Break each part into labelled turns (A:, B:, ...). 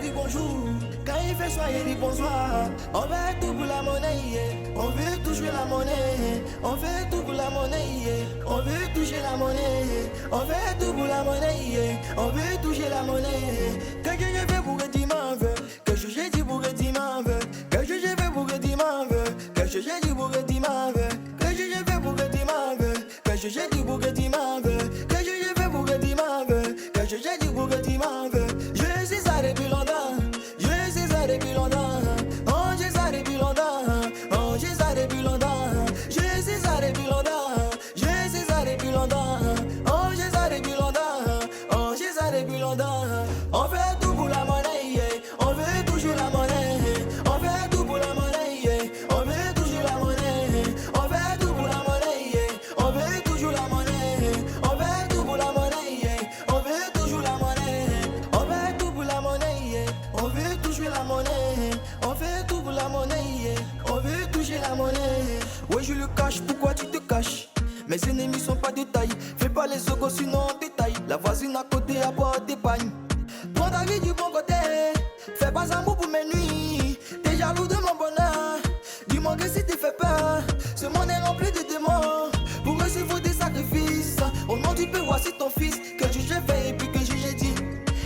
A: dit bonjour. Quand il fait soir, il dit bonsoir. On veut tout pour la monnaie, yeah. On veut toucher la monnaie. On veut tout pour la monnaie, yeah. On veut toucher la monnaie. On veut tout pour la monnaie, yeah. On veut toucher la monnaie. Qu'est-ce que je fais pour que tu m'en veux? Qu'est-ce que j'ai dit pour que tu m'en veux? Qu'est-ce que j'ai fait pour que tu m'en veux? Qu'est-ce que j'ai dit pour que tu m'en veux? Qu'est-ce que j'ai fait pour que tu m'en veux? Qu'est-ce que j'ai dit pour que tu m'en veux? Qu'est-ce que j'ai fait pour que tu m'en veux? Qu'est-ce que j'ai dit pour que tu m'en veux? Je sais ça depuis longtemps. Je sais ça depuis longtemps. Oh, je sais ça depuis longtemps. Oh, je sais ça depuis longtemps. Je sais ça depuis longtemps. Je sais ça depuis longtemps. Oh, je sais ça depuis longtemps. Oh, je sais ça depuis longtemps. On fait tout pour la monnaie, yeah. On veut toujours la monnaie. On fait tout pour la monnaie, yeah. On veut toujours la monnaie. On fait tout pour la monnaie, yeah. On veut toujours la monnaie. On fait tout pour la monnaie, yeah. On veut toujours la monnaie. On fait tout pour la monnaie, yeah. On veut toucher la monnaie. On fait tout pour la monnaie, yeah. On veut toucher la monnaie. Ouais, je le cache, pourquoi tu te caches? Mes ennemis sont pas de taille. Fais pas les ocos sinon on détaille. La voisine à côté apporte des pagnes. Prends ta vie du bon côté. Fais pas un mot pour mes nuits. T'es jaloux de mon bonheur. Dis-moi que si tu fais peur. Ce monde est rempli de démons. Pour eux il faut des sacrifices. Au nom du Père voici ton fils. Que je j'ai fait et puis que j'ai dit.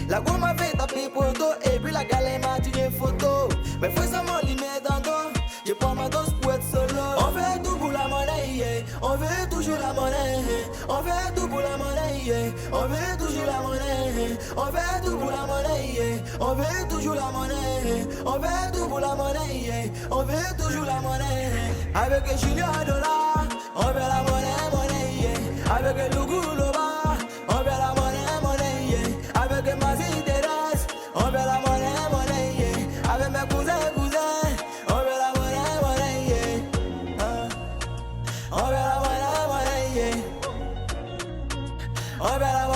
A: La go m'a fait taper poteau. Et puis la galère m'a tiré photo. Mais faut ça m'enligner dans le dos. Je prends ma dose pour être solo. On fait tout pour la monnaie, yeah. On veut toujours la monnaie. On fait tout pour la monnaie, yeah. On veut toujours la monnaie. On fait tout pour la monnaie, yeah. On veut toujours la monnaie. On fait tout pour la monnaie, yeah. On veut toujours la monnaie. Avec un Julien dollar, on veut la monnaie, monnaie, yeah. Avec un Lougou Loba, on veut la monnaie, monnaie, yeah. Avec un Mazzy Teras, on veut la monnaie, monnaie, yeah. Avec mes cousins, on veut la monnaie, monnaie, yeah. On veut la monnaie, monnaie, yeah. On veut la monnaie.